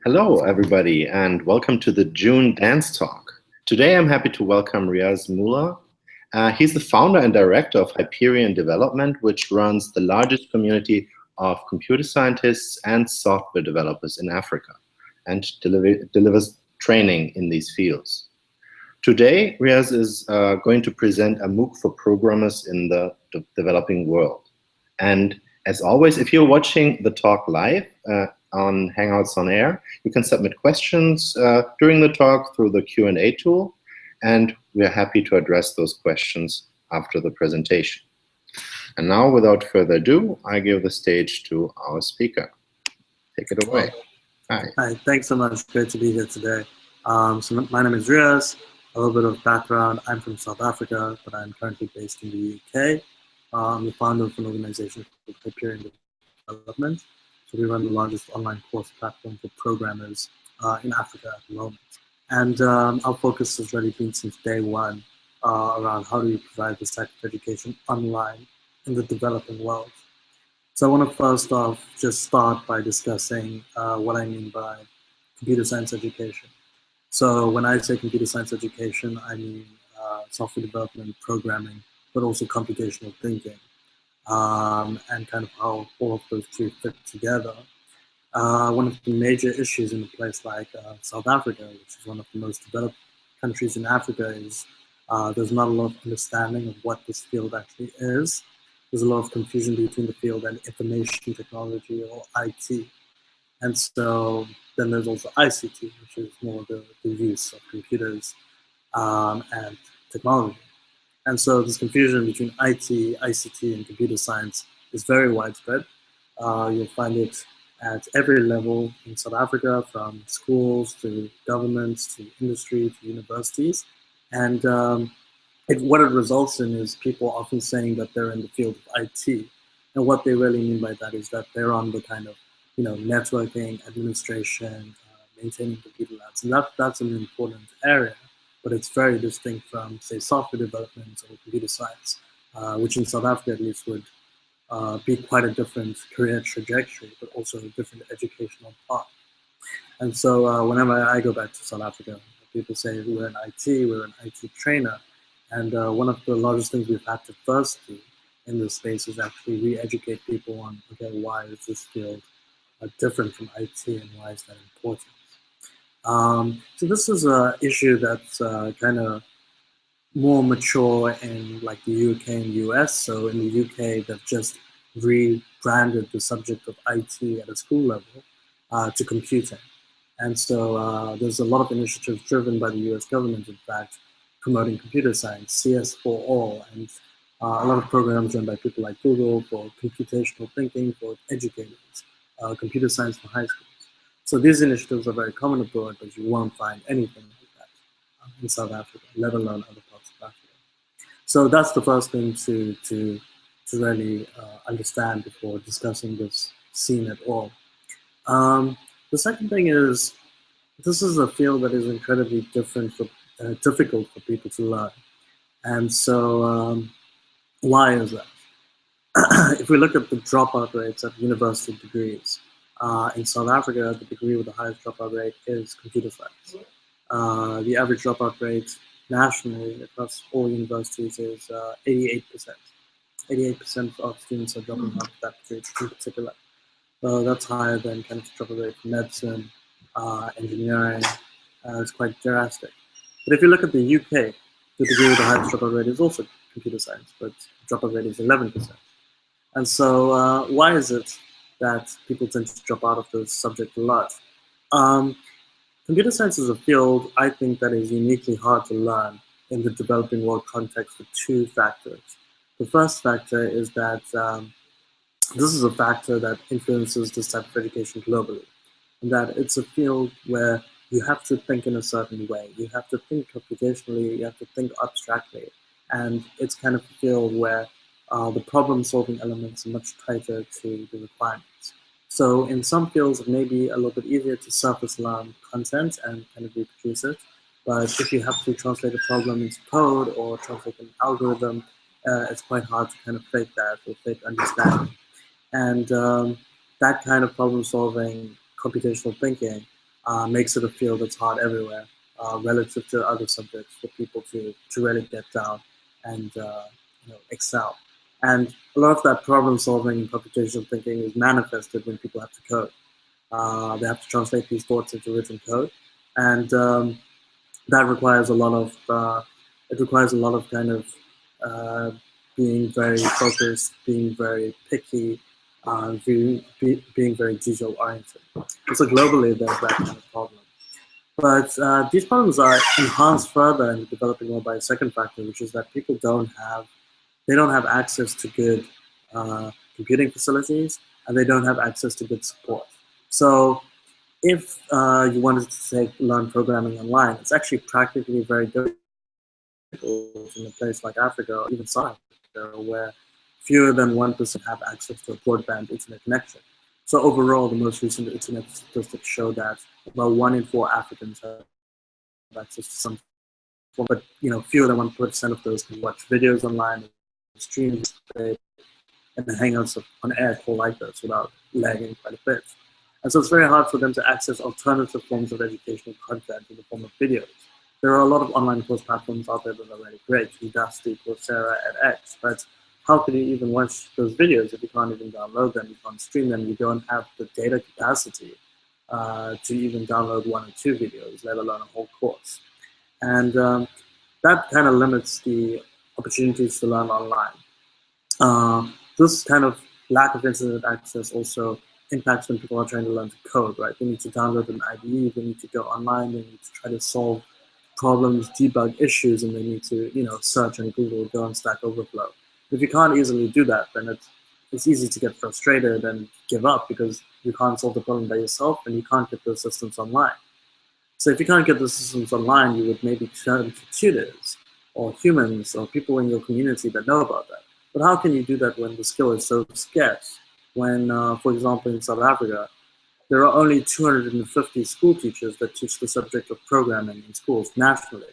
Hello, everybody, and welcome to the June Dance Talk. Today, I'm happy to welcome Riaz. He's the founder and director of Hyperion Development, which runs the largest community of computer scientists and software developers in Africa, and delivers training in these fields. Today, Riaz is going to present a MOOC for programmers in the developing world. And as always, if you're watching the talk live, on Hangouts on Air, you can submit questions during the talk through the Q&A tool, and we're happy to address those questions after the presentation. And now, without further ado, I give the stage to our speaker. Take it away. Hi. Hi, thanks so much. Great to be here today. So my name is Riaz. A little bit of background. I'm from South Africa, but I'm currently based in the UK. I'm the founder of an organization called Hyperion Development. So we run the largest online course platform for programmers in Africa at the moment. And our focus has really been since day one around how do we provide this type of education online in the developing world. So I want to first off just start by discussing what I mean by computer science education. So when I say computer science education, I mean software development, programming, but also computational thinking. And kind of how all of those two fit together. One of the major issues in a place like South Africa, which is one of the most developed countries in Africa, is there's not a lot of understanding of what this field actually is. There's a lot of confusion between the field and information technology, or IT. And so then there's also ICT, which is more the use of computers and technology. And so this confusion between IT, ICT, and computer science is very widespread. You'll find it at every level in South Africa, from schools to governments to industry to universities. And what it results in is people often saying that they're in the field of IT. And what they really mean by that is that they're on the kind of, networking, administration, maintaining computer labs. And that's an important area. But it's very distinct from, say, software development or computer science, which in South Africa at least would be quite a different career trajectory, but also a different educational path. And so whenever I go back to South Africa, people say we're in IT, we're an IT trainer. And one of the largest things we've had to first do in this space is actually re-educate people on, okay, why is this field different from IT and why is that important? So this is an issue that's kind of more mature in like the UK and US. So in the UK, they've just rebranded the subject of IT at a school level to computing. And so there's a lot of initiatives driven by the US government, in fact, promoting computer science, CS for all, and a lot of programs run by people like Google for computational thinking for educators, computer science for high schools. So these initiatives are very common abroad, but you won't find anything like that in South Africa, let alone other parts of Africa. So that's the first thing to really understand before discussing this scene at all. The second thing is, this is a field that is incredibly difficult for people to learn. And so why is that? If we look at the dropout rates at university degrees, in South Africa, the degree with the highest dropout rate is computer science. The average dropout rate nationally across all universities is 88%. 88% of students are dropping out of that degree in particular. That's higher than kind of the dropout rate for medicine, engineering. It's quite drastic. But if you look at the UK, the degree with the highest dropout rate is also computer science, but the dropout rate is 11%. And so why is it that people tend to drop out of the subject a lot? Computer science is a field, I think, that is uniquely hard to learn in the developing world context for two factors. The first factor is that this is a factor that influences this type of education globally, and that it's a field where you have to think in a certain way. You have to think computationally, you have to think abstractly, and it's kind of a field where the problem-solving elements are much tighter to the requirements. So in some fields, it may be a little bit easier to surface learn content and kind of reproduce it. But if you have to translate a problem into code or translate an algorithm, it's quite hard to kind of fake that or fake understanding. And that kind of problem-solving, computational thinking makes it a field that's hard everywhere relative to other subjects for people to really get down and excel. And a lot of that problem solving and computational thinking is manifested when people have to code. They have to translate these thoughts into written code, and that requires a lot of kind of being very focused, being very picky, being very detail oriented. So globally, there's that kind of problem. But these problems are enhanced further in developing world by a second factor, which is that people don't have access to good computing facilities, and they don't have access to good support. So if you wanted to learn programming online, it's actually practically very difficult in a place like Africa or even South Africa, where fewer than 1% have access to a broadband internet connection. So overall, the most recent internet statistics show that about 1 in 4 Africans have access to some form, but fewer than 1% of those can watch videos online, streams, and the hangouts on air call like this without lagging quite a bit. And so it's very hard for them to access alternative forms of educational content in the form of videos. There are a lot of online course platforms out there that are really great, Udacity, Coursera, edX, but how can you even watch those videos if you can't even download them, you can't stream them, you don't have the data capacity to even download 1 or 2 videos, let alone a whole course. And that kind of limits the opportunities to learn online. This kind of lack of internet access also impacts when people are trying to learn to code, right? They need to download an IDE, they need to go online, they need to try to solve problems, debug issues, and they need to, search on Google, go on Stack Overflow. If you can't easily do that, then it's easy to get frustrated and give up because you can't solve the problem by yourself and you can't get those systems online. So if you can't get the systems online, you would maybe turn to tutors or humans or people in your community that know about that. But how can you do that when the skill is so scarce? When, for example, in South Africa, there are only 250 school teachers that teach the subject of programming in schools nationally.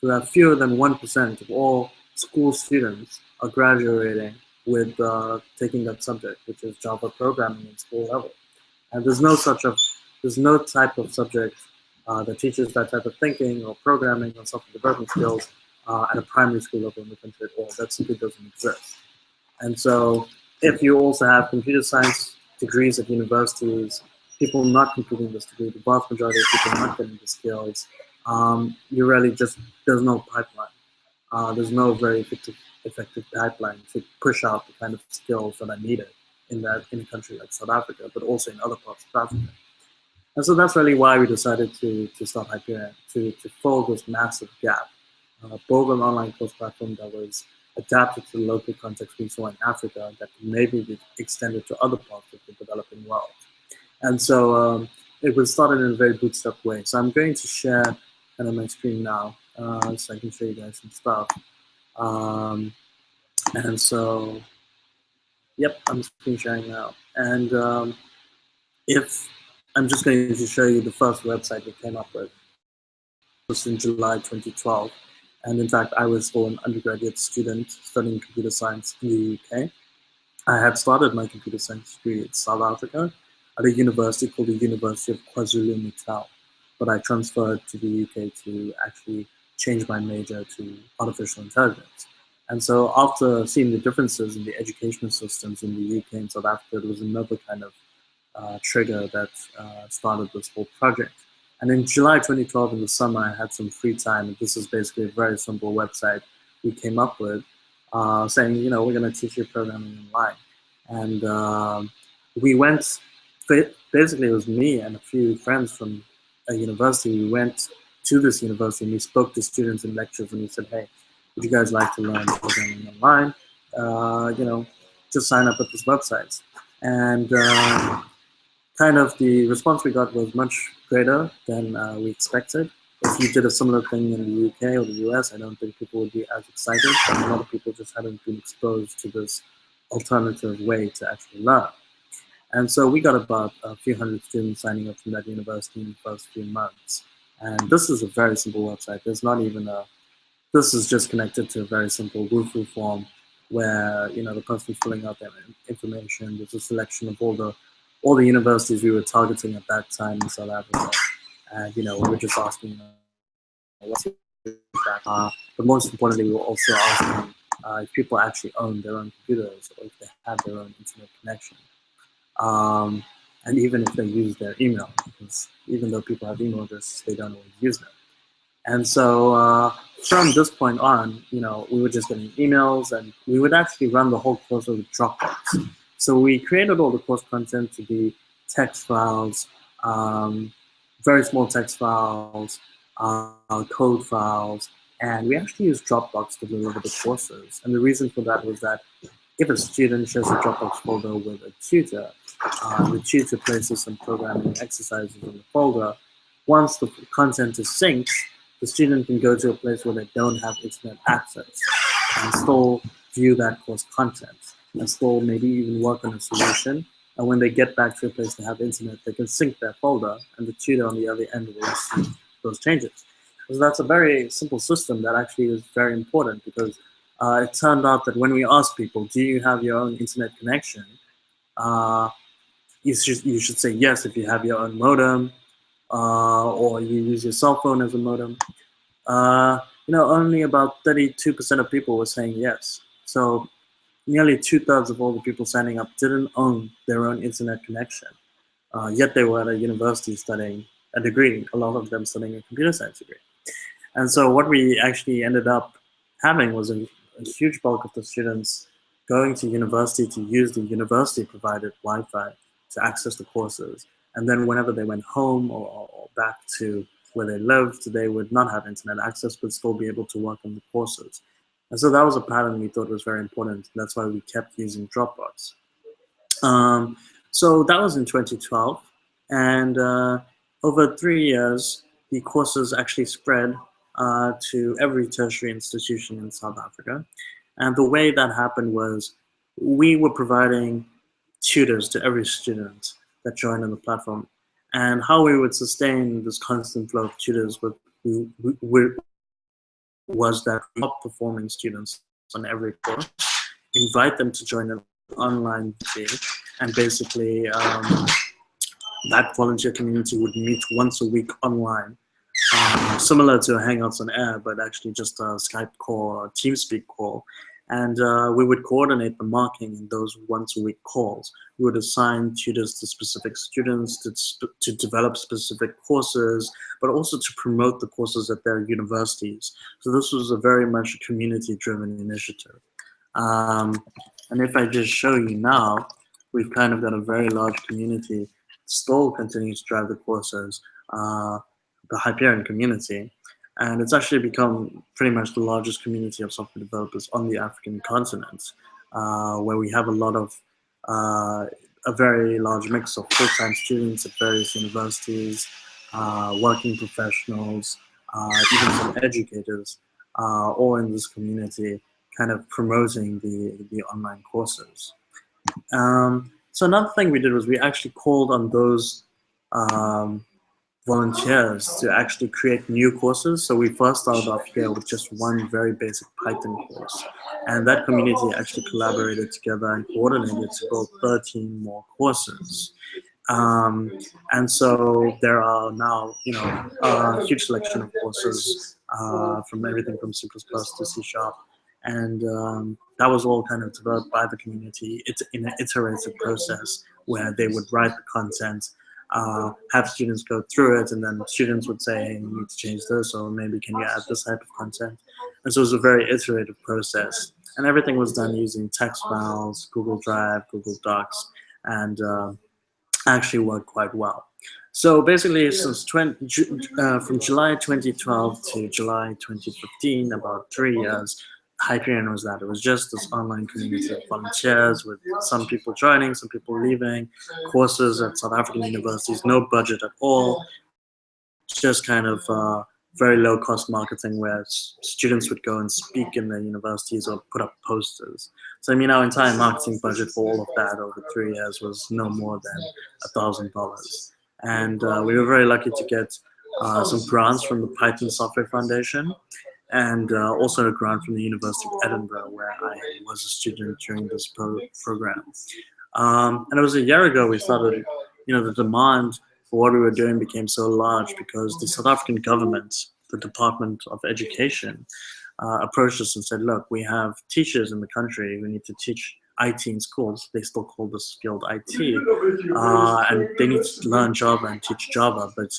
So that fewer than 1% of all school students are graduating with taking that subject, which is Java programming in school level. And there's no type of subject that teaches that type of thinking or programming or software development skills at a primary school level in the country at all. That simply doesn't exist. And so if you also have computer science degrees at universities, people not completing this degree, the vast majority of people not getting the skills, you really just, there's no pipeline. There's no very effective pipeline to push out the kind of skills that are needed in a country like South Africa, but also in other parts of Africa. And so that's really why we decided to start Hyperion, to fill this massive gap, build an online course platform that was adapted to the local context we saw in Africa that could maybe be extended to other parts of the developing world. And so it was started in a very bootstrap way. So I'm going to share kind of my screen now so I can show you guys some stuff. And so, yep, I'm screen sharing now. And if I'm just going to show you the first website we came up with. It was in July 2012. And in fact, I was still an undergraduate student studying computer science in the UK. I had started my computer science degree in South Africa at a university called the University of KwaZulu-Natal. But I transferred to the UK to actually change my major to artificial intelligence. And so after seeing the differences in the educational systems in the UK and South Africa, there was another kind of trigger that started this whole project. And in July 2012, in the summer, I had some free time. And this is basically a very simple website we came up with saying, we're going to teach you programming online. And we went, basically it was me and a few friends from a university. We went to this university and we spoke to students in lectures and we said, hey, would you guys like to learn programming online? Just sign up at this website. And kind of the response we got was much greater than we expected. If you did a similar thing in the UK or the US, I don't think people would be as excited. But a lot of people just hadn't been exposed to this alternative way to actually learn. And so we got about a few hundred students signing up from that university in the first few months. And this is a very simple website. There's not even this is just connected to a very simple Wufoo form where, the person's filling out their information. There's a selection of all the universities we were targeting at that time in South Africa. And we were just asking, what's your feedback? But most importantly, we were also asking if people actually own their own computers or if they have their own internet connection. And even if they use their email, because even though people have email addresses, they don't always use them. And so from this point on, we were just getting emails, and we would actually run the whole course with Dropbox. So we created all the course content to be text files, very small text files, code files, and we actually used Dropbox to deliver the courses. And the reason for that was that if a student shares a Dropbox folder with a tutor, the tutor places some programming exercises in the folder. Once the content is synced, the student can go to a place where they don't have internet access and still view that course content and still maybe even work on a solution. And when they get back to a place to have internet, they can sync their folder, and the tutor on the other end will see those changes. So that's a very simple system that actually is very important, because it turned out that when we asked people, do you have your own internet connection? You should say yes if you have your own modem, or you use your cell phone as a modem. Only about 32% of people were saying yes. So nearly 2/3 of all the people signing up didn't own their own internet connection. Yet they were at a university studying a degree, a lot of them studying a computer science degree. And so what we actually ended up having was a huge bulk of the students going to university to use the university-provided Wi-Fi to access the courses. And then whenever they went home or back to where they lived, they would not have internet access, but still be able to work on the courses. And so that was a pattern we thought was very important. That's why we kept using Dropbox. So that was in 2012. And over 3 years, the courses actually spread to every tertiary institution in South Africa. And the way that happened was we were providing tutors to every student that joined on the platform. And how we would sustain this constant flow of tutors was that top performing students on every course, invite them to join an online team, and basically that volunteer community would meet once a week online, similar to a Hangouts on Air, but actually just a Skype call or a TeamSpeak call. And we would coordinate the marking in those once-a-week calls. We would assign tutors to specific students to develop specific courses, but also to promote the courses at their universities. So this was a very much a community-driven initiative. And if I just show you now, we've kind of got a very large community still continues to drive the courses, the Hyperion community. And it's actually become pretty much the largest community of software developers on the African continent, where we have a lot of, a very large mix of full-time students at various universities, working professionals, even some educators, all in this community, kind of promoting the online courses. So another thing we did was we actually called on those volunteers to actually create new courses. So we first started off here with just one very basic Python course. And that community actually collaborated together and coordinated to build 13 more courses. And so there are now, a huge selection of courses from everything from C++ to C#. And that was all kind of developed by the community. It's in an iterative process where they would write the content, have students go through it, and then students would say, hey, you need to change this, or maybe can you add this type of content? And so it was a very iterative process. And everything was done using text files, Google Drive, Google Docs, and actually worked quite well. So basically, since from July 2012 to July 2015, about 3 years, Hyperion was that. It was just this online community of volunteers with some people joining, some people leaving, courses at South African universities, no budget at all, just kind of very low-cost marketing where students would go and speak in their universities or put up posters. So I mean, our entire marketing budget for all of that over 3 years was no more than $1,000. And we were very lucky to get some grants from the Python Software Foundation, and also a grant from the University of Edinburgh, where I was a student during this program. And it was a year ago we started, the demand for what we were doing became so large because the South African government, the Department of Education, approached us and said, look, we have teachers in the country who need to teach IT in schools. They still call this skilled IT, and they need to learn Java and teach Java, but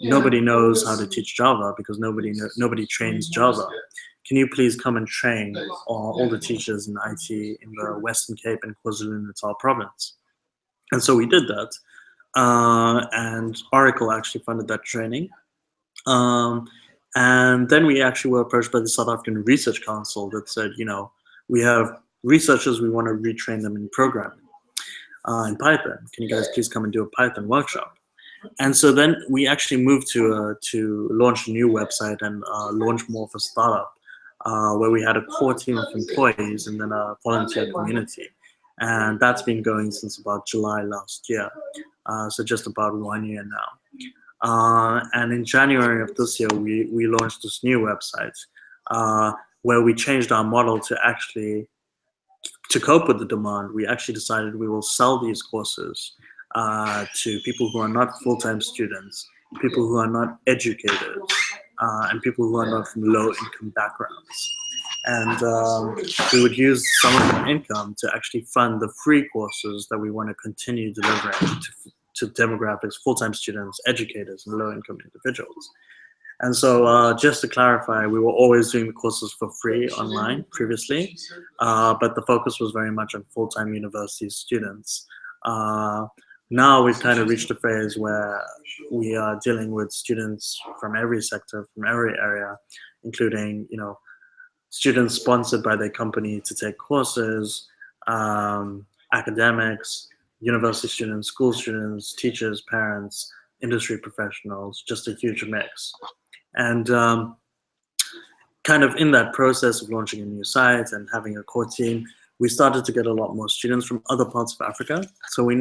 nobody knows how to teach Java because nobody trains Java. Can you please come and train all the teachers in IT in the Western Cape and KwaZulu-Natal province? And so we did that, and Oracle actually funded that training. And then we actually were approached by the South African Research Council that said, we have researchers, we want to retrain them in programming, in Python. Can you guys please come and do a Python workshop? And so then we actually moved to launch a new website and launch more of a startup, where we had a core team of employees and then a volunteer community. And that's been going since about July last year, so just about 1 year now. And in January of this year, we launched this new website where we changed our model to cope with the demand. We actually decided we will sell these courses to people who are not full-time students, people who are not educated, and people who are not from low-income backgrounds. And we would use some of our income to actually fund the free courses that we want to continue delivering to demographics, full-time students, educators, and low-income individuals. And so just to clarify, we were always doing the courses for free online previously, but the focus was very much on full-time university students. Now we've kind of reached a phase where we are dealing with students from every sector, from every area, including, students sponsored by their company to take courses, academics, university students, school students, teachers, parents, industry professionals, just a huge mix. And kind of in that process of launching a new site and having a core team, we started to get a lot more students from other parts of Africa. So we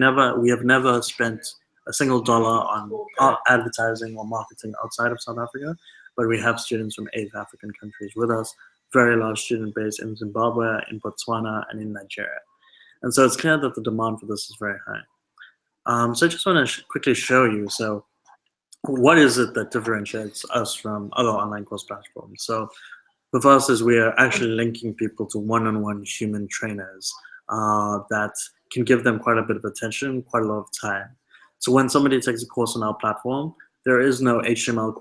have never spent a single dollar on advertising or marketing outside of South Africa, but we have students from 8 African countries with us, very large student base in Zimbabwe, in Botswana, and in Nigeria. And so it's clear that the demand for this is very high. So I just want to quickly show you, so what is it that differentiates us from other online course platforms? So the first is we are actually linking people to one-on-one human trainers that can give them quite a bit of attention, quite a lot of time. So when somebody takes a course on our platform, there is no HTML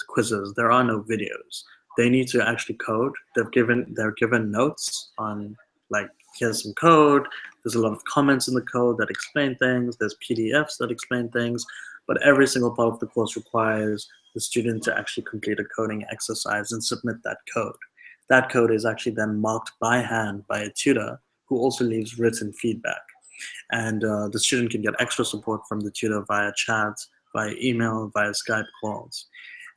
quizzes, there are no videos. They need to actually code. They're given notes on, like, here's some code. There's a lot of comments in the code that explain things. There's PDFs that explain things. But every single part of the course requires the student to actually complete a coding exercise and submit that code. That code is actually then marked by hand by a tutor who also leaves written feedback. And the student can get extra support from the tutor via chat, via email, via Skype calls.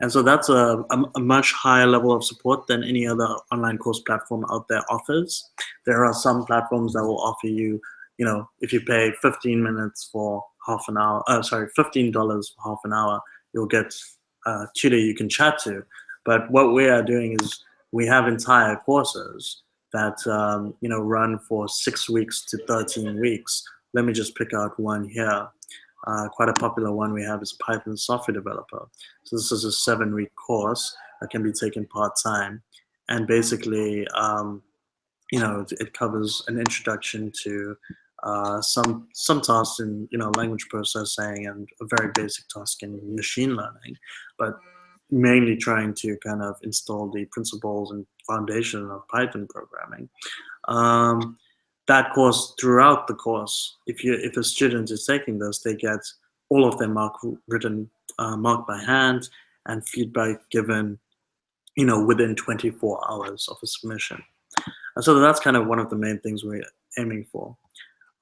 And so that's a much higher level of support than any other online course platform out there offers. There are some platforms that will offer you, if you pay 15 minutes for half an hour, $15 for half an hour, you'll get a tutor you can chat to. But what we are doing is we have entire courses that run for 6 weeks to 13 weeks. Let me just pick out one here. Quite a popular one we have is Python Software Developer. So this is a 7-week course that can be taken part-time. And basically, it covers an introduction to some tasks in language processing and a very basic task in machine learning, but mainly trying to kind of install the principles and foundation of Python programming. That course, throughout the course, if a student is taking this, they get all of their marked by hand and feedback given, within 24 hours of a submission. And so that's kind of one of the main things we're aiming for.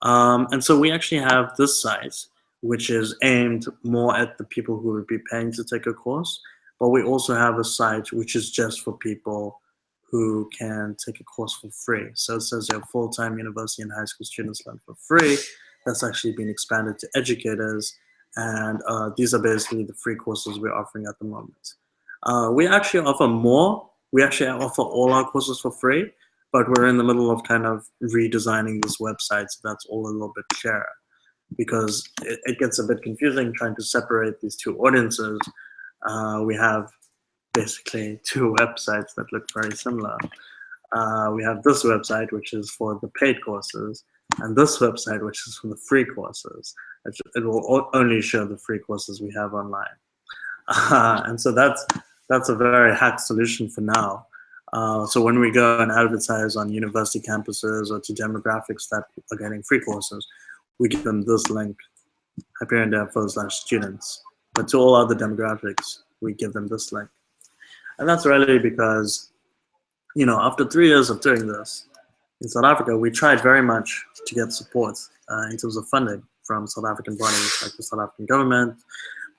And so we actually have this site, which is aimed more at the people who would be paying to take a course, but we also have a site which is just for people who can take a course for free. So it says your full-time university and high school students learn for free. That's actually been expanded to educators, and these are basically the free courses we're offering at the moment. We actually offer more. We actually offer all our courses for free, but we're in the middle of kind of redesigning this website, so that's all a little bit clearer. because it gets a bit confusing trying to separate these two audiences. We have basically two websites that look very similar. We have this website, which is for the paid courses, and this website, which is for the free courses. It will only show the free courses we have online. And so that's a very hacked solution for now. So when we go and advertise on university campuses or to demographics that are getting free courses, we give them this link, Hyperion Dev/students. But to all other demographics, we give them this link. And that's really because, after 3 years of doing this in South Africa, we tried very much to get support in terms of funding from South African bodies like the South African government.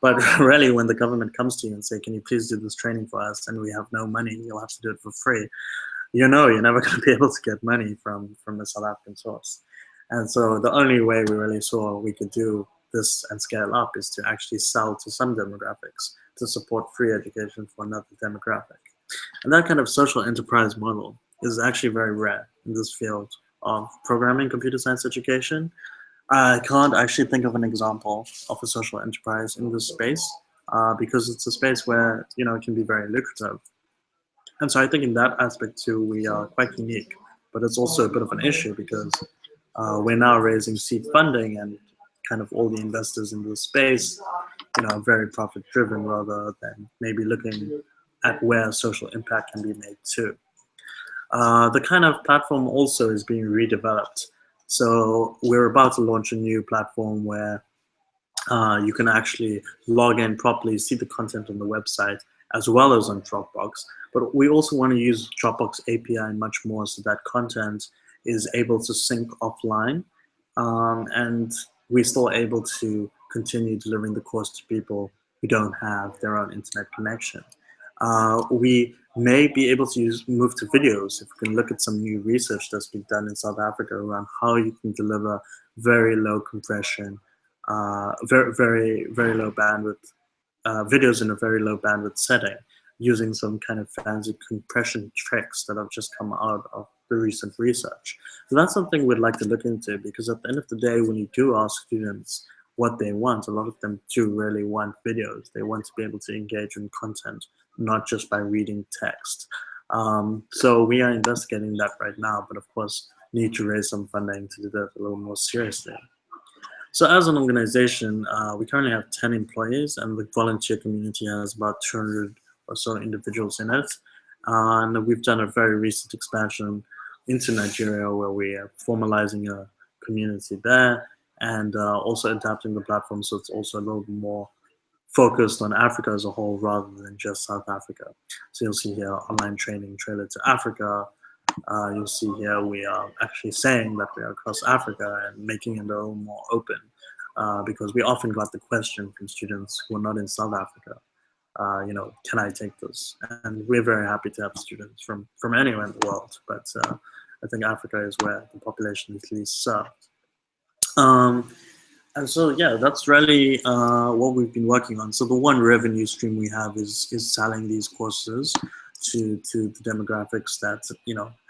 But really, when the government comes to you and say, can you please do this training for us, and we have no money, you'll have to do it for free, you're never going to be able to get money from a South African source. And so the only way we really saw we could do this and scale up is to actually sell to some demographics to support free education for another demographic. And that kind of social enterprise model is actually very rare in this field of programming computer science education. I can't actually think of an example of a social enterprise in this space because it's a space where it can be very lucrative. And so I think in that aspect too, we are quite unique. But it's also a bit of an issue because we're now raising seed funding, and kind of all the investors in this space, are very profit driven rather than maybe looking at where social impact can be made too. The kind of platform also is being redeveloped. So we're about to launch a new platform where you can actually log in properly, see the content on the website, as well as on Dropbox. But we also want to use Dropbox API much more so that content is able to sync offline, and we're still able to continue delivering the course to people who don't have their own internet connection. We may be able to move to videos if we can look at some new research that's been done in South Africa around how you can deliver very low compression, very low bandwidth videos in a very low bandwidth setting using some kind of fancy compression tricks that have just come out of the recent research. So that's something we'd like to look into, because at the end of the day, when you do ask students what they want, a lot of them do really want videos. They want to be able to engage in content, not just by reading text. So we are investigating that right now, but of course need to raise some funding to do that a little more seriously. So as an organization, we currently have 10 employees, and the volunteer community has about 200 or so individuals in it. And we've done a very recent expansion into Nigeria, where we are formalizing a community there, and also adapting the platform so it's also a little bit more focused on Africa as a whole rather than just South Africa. So you'll see here online training trailer to Africa. You'll see here we are actually saying that we are across Africa and making it a little more open, because we often got the question from students who are not in South Africa, can I take this? And we're very happy to have students from anywhere in the world, but I think Africa is where the population is least served. And so, yeah, that's really what we've been working on. So the one revenue stream we have is selling these courses to the demographics that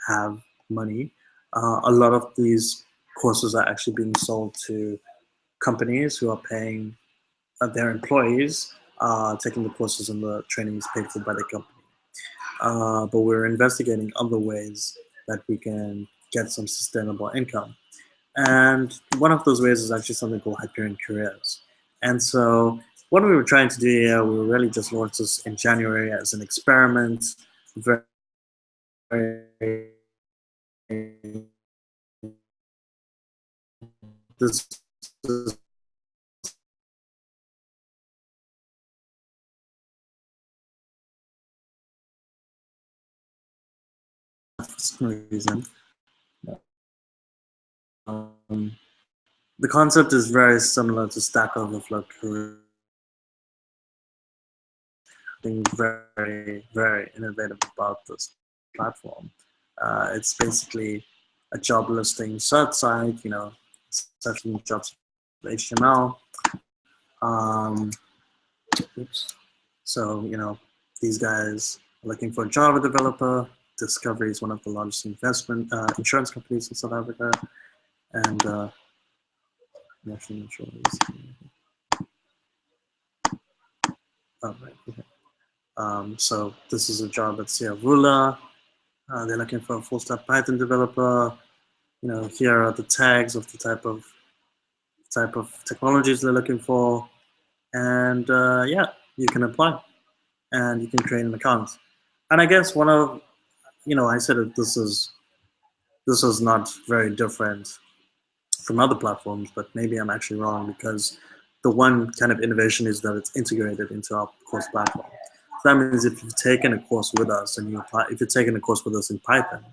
have money. A lot of these courses are actually being sold to companies who are paying their employees, taking the courses, and the training is paid for by the company. But we're investigating other ways that we can get some sustainable income. And one of those ways is actually something called Hyperion Careers. And so what we were trying to do here, we really just launched this in January as an experiment. This is for some reason. The concept is very similar to Stack Overflow Career. Being very, very innovative about this platform. It's basically a job listing search site, searching jobs with HTML. So, these guys are looking for a Java developer. Discovery is one of the largest insurance companies in South Africa. And I'm actually not sure what he's saying. Oh, right, okay. So this is a job at Sierra Rula. They're looking for a full-stack Python developer. You know, here are the tags of the type of technologies they're looking for, and yeah, you can apply, and you can create an account. And I guess one of, you know, I said that this is not very different from other platforms, but maybe I'm actually wrong, because the one kind of innovation is that it's integrated into our course platform. So that means if you've taken a course with us and you apply, if you're taking a course with us in Python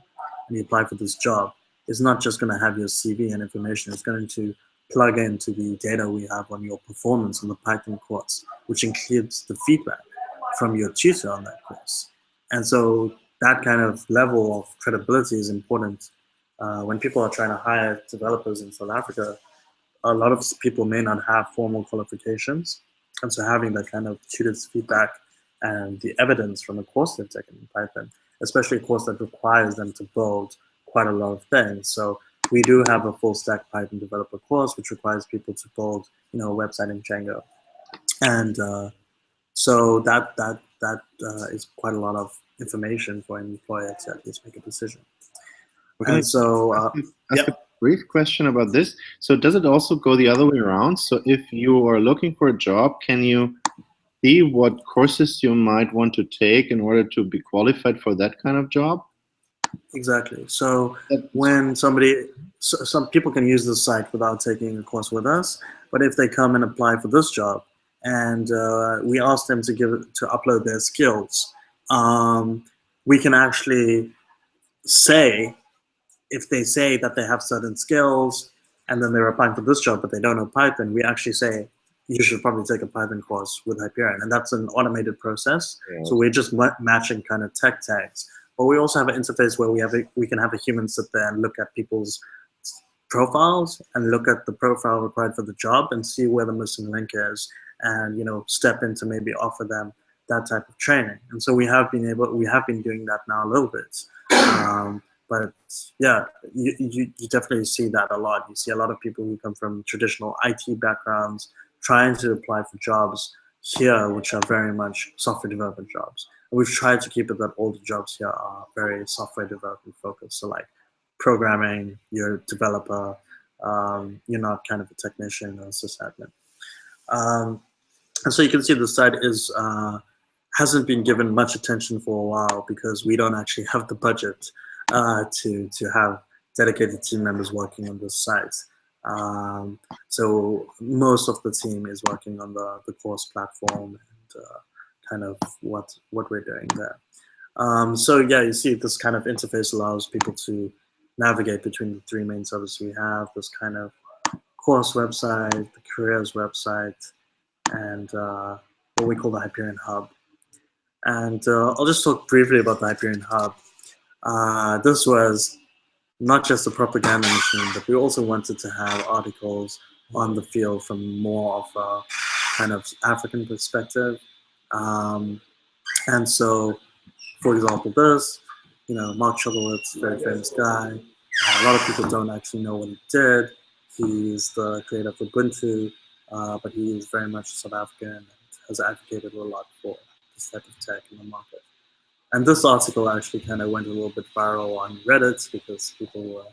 and you apply for this job, it's not just going to have your CV and information. It's going to plug into the data we have on your performance on the Python course, which includes the feedback from your tutor on that course. And so that kind of level of credibility is important. When people are trying to hire developers in South Africa, a lot of people may not have formal qualifications. And so having that kind of tutor's feedback and the evidence from a course they've taken in Python, especially a course that requires them to build quite a lot of things. So we do have a full stack Python developer course, which requires people to build, you know, a website in Django. And so that is quite a lot of information for an employer to at least make a decision. Okay. And so, ask a brief question about this. So does it also go the other way around? So if you are looking for a job, can you see what courses you might want to take in order to be qualified for that kind of job? Exactly. So when somebody, some people can use this site without taking a course with us, but if they come and apply for this job, and we ask them to upload their skills, we can actually say, if they say that they have certain skills and then they're applying for this job but they don't know Python, we actually say you should probably take a Python course with Hyperion, and that's an automated process. Yeah. So we're just matching kind of tech tags. But we also have an interface where we can have a human sit there and look at people's profiles and look at the profile required for the job and see where the missing link is, and, you know, step in to maybe offer them that type of training. And so we have been doing that now a little bit. But yeah, you definitely see that a lot. You see a lot of people who come from traditional IT backgrounds trying to apply for jobs here, which are very much software development jobs. And we've tried to keep it that all the jobs here are very software development focused. So like programming, you're a developer, you're not kind of a technician or sysadmin. And so you can see the site is hasn't been given much attention for a while because we don't actually have the budget to have dedicated team members working on this site. So most of the team is working on the course platform and kind of what we're doing there. So yeah, you see this kind of interface allows people to navigate between the three main services we have: this kind of course website, the careers website, and what we call the Hyperion Hub. And I'll just talk briefly about the Hyperion Hub. This was not just a propaganda machine, but we also wanted to have articles on the field from more of a kind of African perspective. And so, for example, this, you know, Mark Shuttleworth's a very famous guy. A lot of people don't actually know what he did. He's the creator of Ubuntu, but he is very much South African and has advocated a lot for this type of tech in the market. And this article actually kind of went a little bit viral on Reddit because people were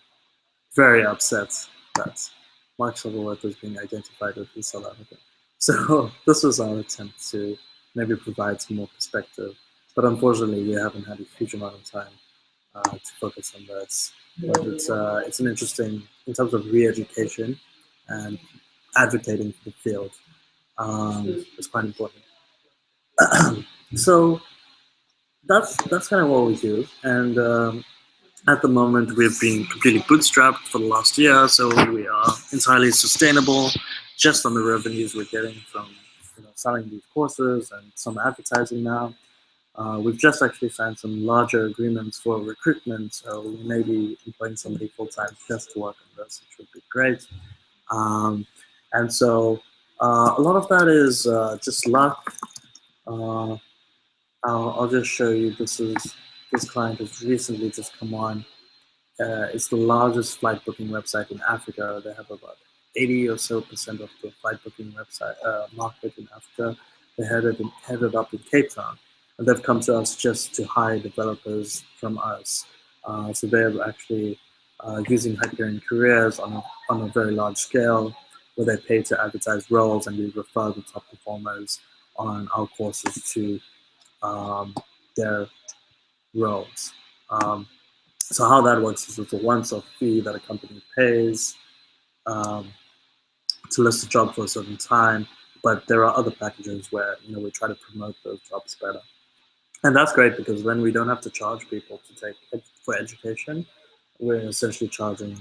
very upset that Mark Shuttleworth was being identified as South African. So this was our attempt to maybe provide some more perspective. But unfortunately, we haven't had a huge amount of time to focus on this. But it's an interesting, in terms of re-education and advocating for the field, it's quite important. So that's kind of what we do. And at the moment, we've been completely bootstrapped for the last year, so we are entirely sustainable just on the revenues we're getting from, you know, selling these courses and some advertising now. We've just actually signed some larger agreements for recruitment, so we may be employing somebody full-time just to work on this, which would be great. And so a lot of that is just luck. I'll just show you, this client has recently just come on. It's the largest flight booking website in Africa. They have about 80 or so percent of the flight booking website market in Africa. They're headed up in Cape Town, and they've come to us just to hire developers from us. So they're actually using Hyperion Careers on a very large scale, where they pay to advertise roles, and we refer the top performers on our courses to their roles. So how that works is it's a once-off fee that a company pays to list a job for a certain time, but there are other packages where we try to promote those jobs better. And that's great because then we don't have to charge people to take for education. We're essentially charging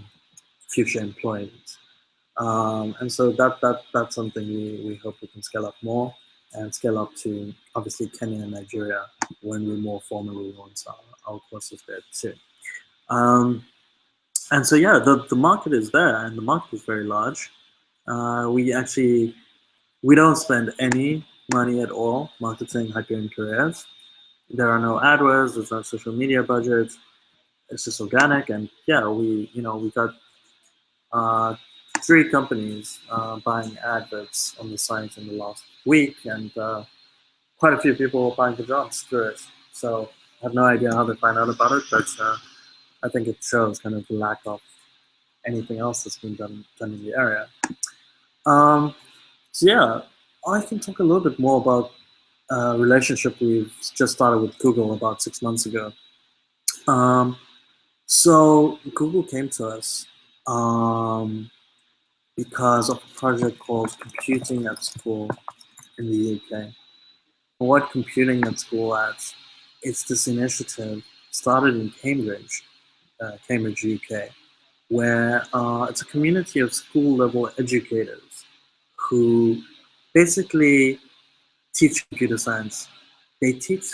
future employees. And so that's something we hope we can scale up more and scale up to obviously Kenya and Nigeria when we more formally launch our courses there too. And so yeah, the market is there, and the market is very large. We don't spend any money at all marketing Hyperion Careers. There are no AdWords, there's no social media budget. It's just organic, and yeah, we got 3 companies buying adverts on the site in the last week, and quite a few people applying for jobs through it. So I have no idea how they find out about it, but I think it shows kind of the lack of anything else that's been done in the area. So yeah, I can talk a little bit more about a relationship we've just started with Google about 6 months ago. So Google came to us because of a project called Computing at School in the UK. What Computing at School is, it's this initiative started in Cambridge, UK, where it's a community of school-level educators who basically teach computer science. They teach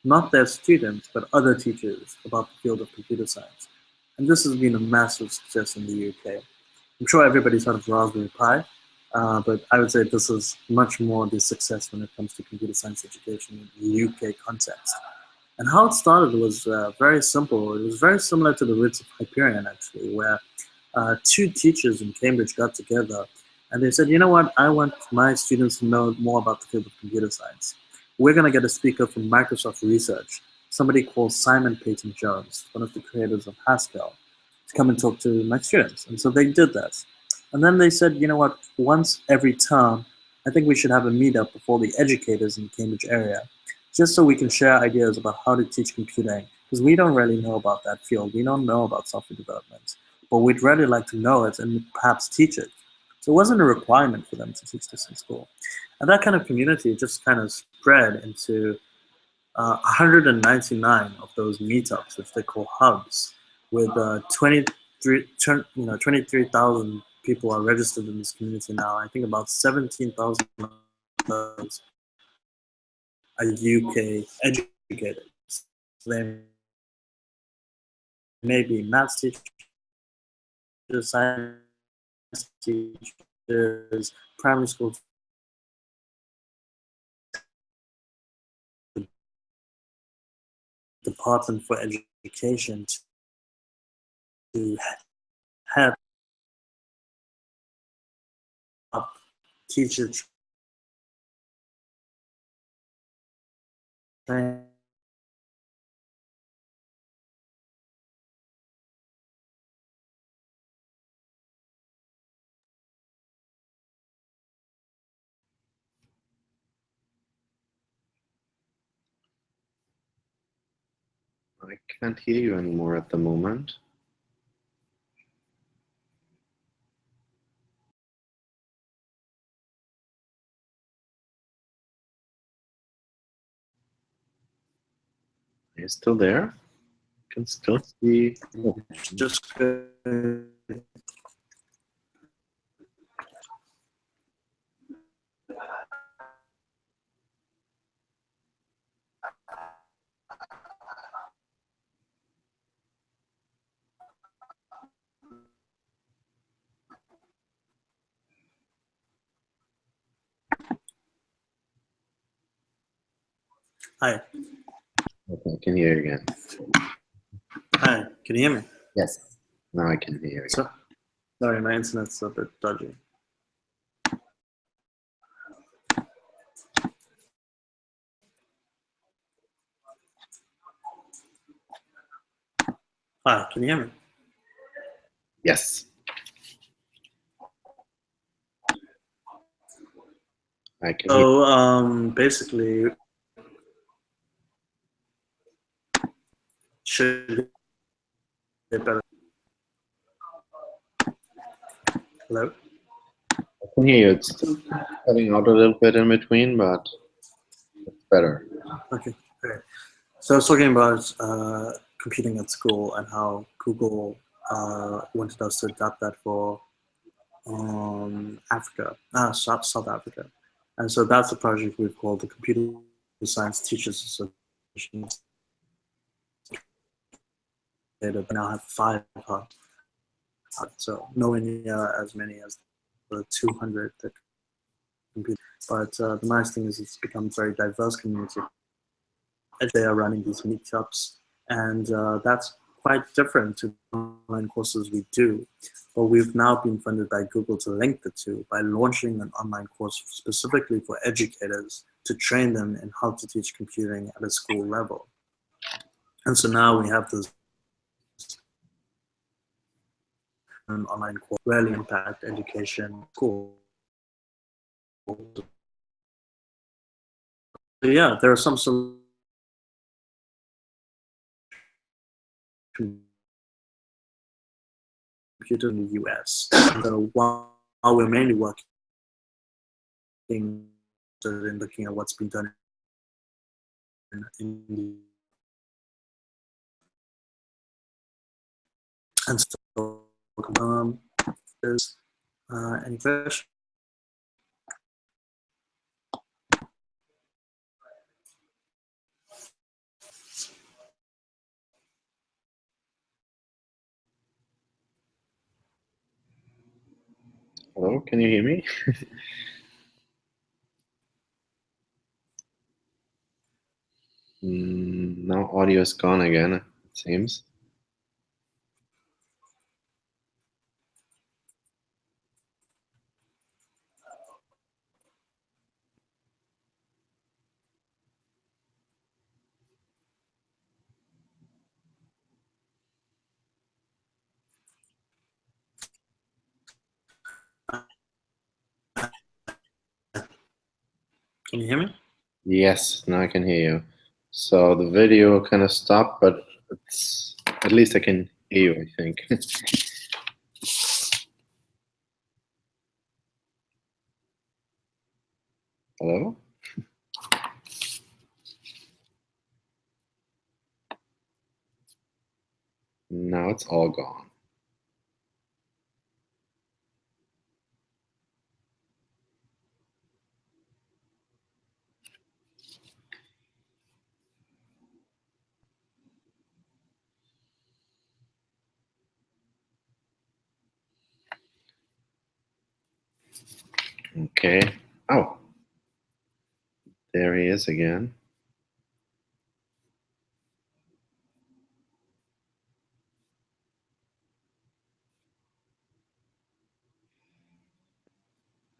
not their students, but other teachers about the field of computer science. And this has been a massive success in the UK. I'm sure everybody's heard of Raspberry Pi, but I would say this is much more the success when it comes to computer science education in the UK context. And how it started was very simple. It was very similar to the roots of Hyperion, actually, where 2 teachers in Cambridge got together and they said, you know what, I want my students to know more about the field of computer science. We're going to get a speaker from Microsoft Research, somebody called Simon Peyton Jones, one of the creators of Haskell, to come and talk to my students. And so they did that. And then they said, you know what, once every term, I think we should have a meetup with all the educators in the Cambridge area, just so we can share ideas about how to teach computing, because we don't really know about that field. We don't know about software development, but we'd really like to know it and perhaps teach it. So it wasn't a requirement for them to teach this in school. And that kind of community just kind of spread into 199 of those meetups, which they call hubs, with 23,000 people are registered in this community now. I think about 17,000 of those are UK educators. They may be maths teachers, science teachers, primary school Department for Education to have teacher training. I can't hear you anymore at the moment. Are you still there? I can still see. Oh. Just Hi. Okay, I can hear you again. Hi, can you hear me? Yes, now I can hear you. Sorry, my internet's a bit dodgy. Hi, can you hear me? Yes. I can hear. So basically, should get better. Hello? I can hear you. It's still cutting out a little bit in between, but it's better. Okay, great. So I was talking about computing at school and how Google wanted us to adapt that for Africa, South Africa. And so that's a project we've called the Computer Science Teachers Association. They now have 5 hubs, so nowhere near as many as the 200 that compute. But the nice thing is it's become a very diverse community. They are running these meetups, and that's quite different to online courses we do. But we've now been funded by Google to link the two by launching an online course specifically for educators to train them in how to teach computing at a school level. And so now we have this online course really impact education school. So yeah, there are some solutions computer in the US. So while we're mainly working in looking at what's been done in the and so there's any questions? Hello, can you hear me? Now audio is gone again, it seems. Can you hear me? Yes, now I can hear you. So the video kind of stopped, but it's at least I can hear you, I think. Hello? Now it's all gone. Okay. Oh, there he is again.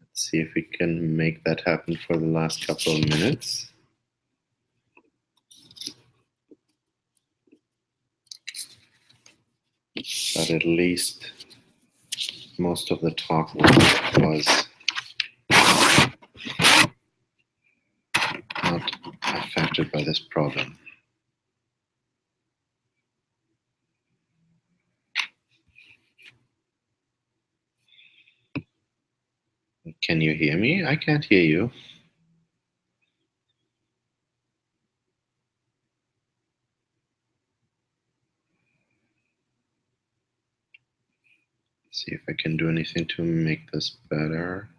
Let's see if we can make that happen for the last couple of minutes. But at least most of the talk was not affected by this problem. Can you hear me? I can't hear you. See if I can do anything to make this better.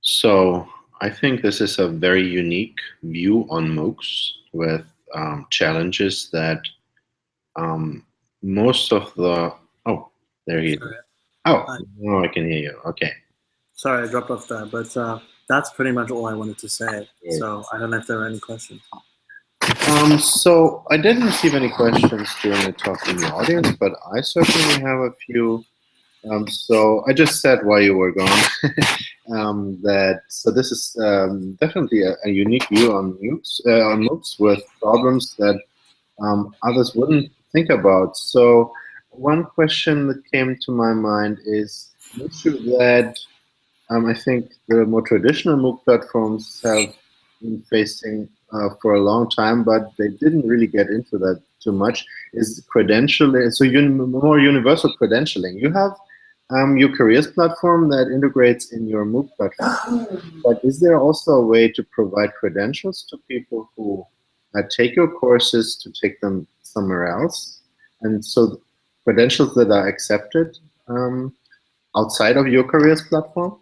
So I think this is a very unique view on MOOCs with challenges that most of the, oh, there he is. Sorry. Oh, now I can hear you. Okay. Sorry, I dropped off there. But that's pretty much all I wanted to say. So I don't know if there are any questions. So I didn't receive any questions during the talk from the audience, but I certainly have a few. So I just said while you were gone so this is definitely a unique view on MOOCs with problems that others wouldn't think about. So one question that came to my mind is an issue that I think the more traditional MOOC platforms have been facing for a long time, but they didn't really get into that too much, is credentialing. So more universal credentialing. You have your careers platform that integrates in your MOOC platform, but is there also a way to provide credentials to people who take your courses to take them somewhere else? And so credentials that are accepted outside of your careers platform?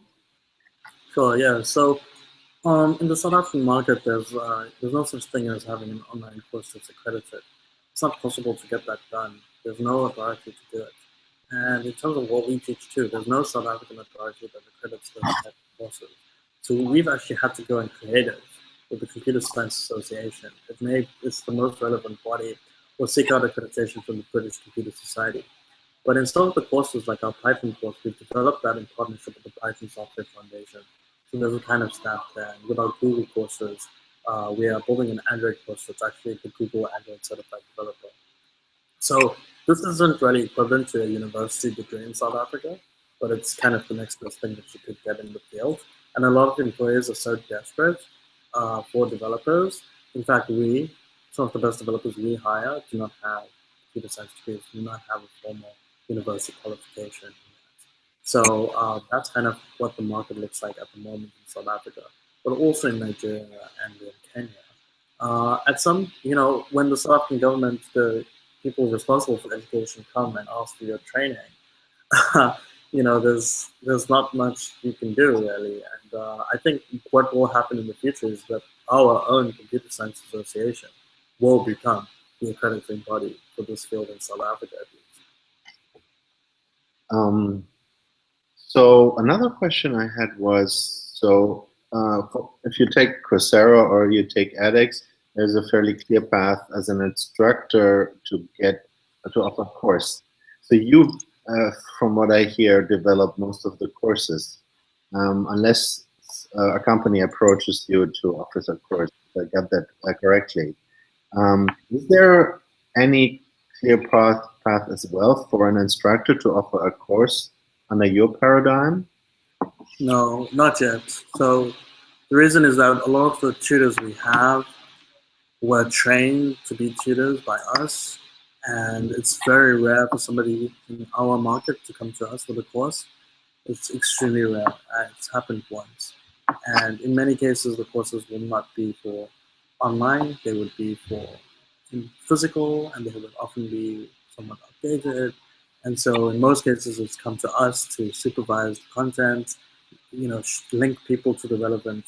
Sure, yeah. So in the South African market, there's no such thing as having an online course that's accredited. It's not possible to get that done. There's no authority to do it. And in terms of what we teach too, there's no South African authority that accredits those type of courses. So we've actually had to go and create it with the Computer Science Association. It's the most relevant body. We'll seek out accreditation from the British Computer Society. But in some of the courses, like our Python course, we've developed that in partnership with the Python Software Foundation. So there's a kind of staff there. And with our Google courses, we are building an Android course that's actually the Google Android Certified Developer. So this isn't really equivalent to a university degree in South Africa, but it's kind of the next best thing that you could get in the field. And a lot of employers are so desperate for developers. In fact, some of the best developers we hire do not have computer science degrees, do not have a formal university qualification. So that's kind of what the market looks like at the moment in South Africa, but also in Nigeria and in Kenya. At some, when the South African government, the people responsible for education come and ask for your training, there's not much you can do really. And I think what will happen in the future is that our own Computer Science Association will become the accrediting body for this field in South Africa at least. So another question I had was, so if you take Coursera or you take edX, there's a fairly clear path as an instructor to offer a course. So you, from what I hear, develop most of the courses, unless a company approaches you to offer a course. If I got that correctly. Is there any clear path as well for an instructor to offer a course under your paradigm? No, not yet. So the reason is that a lot of the tutors we have were trained to be tutors by us, and it's very rare for somebody in our market to come to us with a course. It's extremely rare. It's happened once. And in many cases, the courses will not be for online. They would be for physical, and they would often be somewhat updated. And so in most cases, it's come to us to supervise the content, link people to the relevant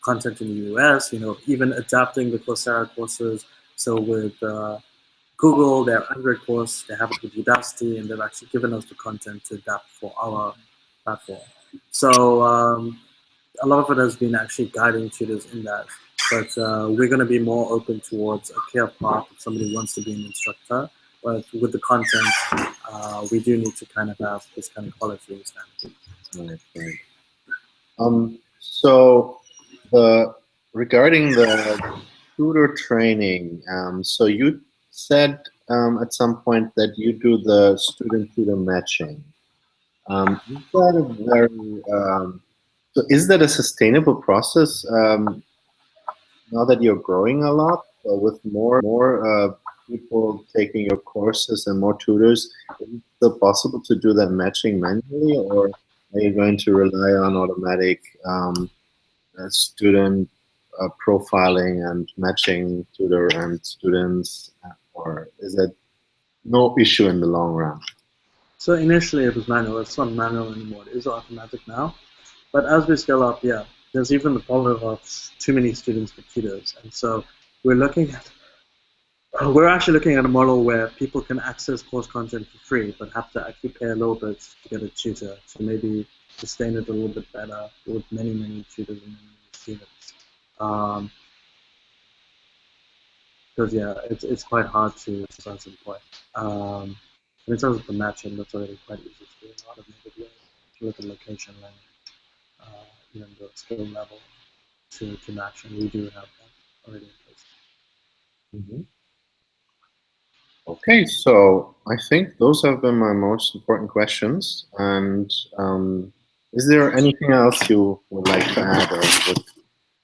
content in the US, even adapting the Coursera courses. So with Google, their Android course, they have it with Udacity, and they've actually given us the content to adapt for our platform. So a lot of it has been actually guiding tutors in that. But we're going to be more open towards a clear path if somebody wants to be an instructor. But with the content, we do need to kind of have this kind of quality standard. Right. So regarding the tutor training, so you said at some point that you do the student-tutor matching. Is that a very so is that a sustainable process now that you're growing a lot with more people taking your courses and more tutors? Is it still possible to do that matching manually, or are you going to rely on automatic student profiling and matching tutor and students, or is it no issue in the long run? So initially it was manual. It's not manual anymore. It is automatic now. But as we scale up, yeah, there's even the problem of too many students for tutors. And so we're actually looking at a model where people can access course content for free, but have to actually pay a little bit to get a tutor. So maybe sustain it a little bit better with many tutors and many students. Because yeah, it's quite hard to start some point. In terms of the matching, that's already quite easy to do in a lot of native ways. To look at location language, even the skill level to match, and we do have that already in place. Mm-hmm. Okay, so I think those have been my most important questions. And is there anything else you would like to add, or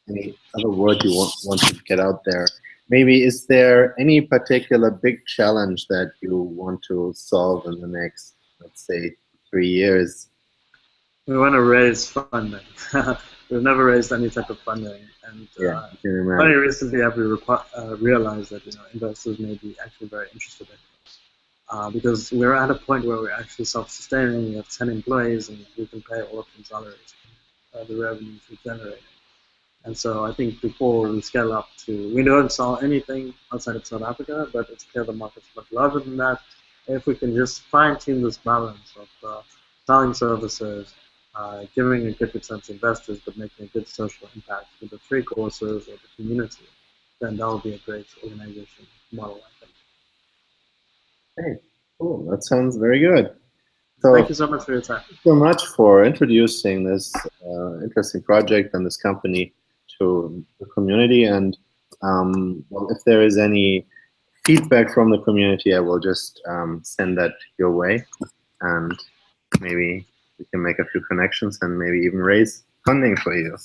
any other word you want to get out there? Maybe is there any particular big challenge that you want to solve in the next, let's say, 3 years? We want to raise funding. We've never raised any type of funding, and only recently have we realized that investors may be actually very interested in it. Because we're at a point where we're actually self-sustaining. We have 10 employees, and we can pay all of them salaries, the revenues we generate. And so I think before we scale up we don't sell anything outside of South Africa, but it's clear the market's much larger than that. If we can just fine-tune this balance of selling services, giving a good return to investors, but making a good social impact with the free courses or the community, then that will be a great organization model, I think. Okay, cool. That sounds very good. So, thank you so much for your time. Thank you so much for introducing this interesting project and this company to the community. And well, if there is any feedback from the community, I will just send that your way, and maybe we can make a few connections and maybe even raise funding for you.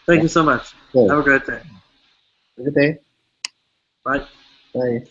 Thank you so much. Cool. Have a great day. Have a good day. Bye. Bye.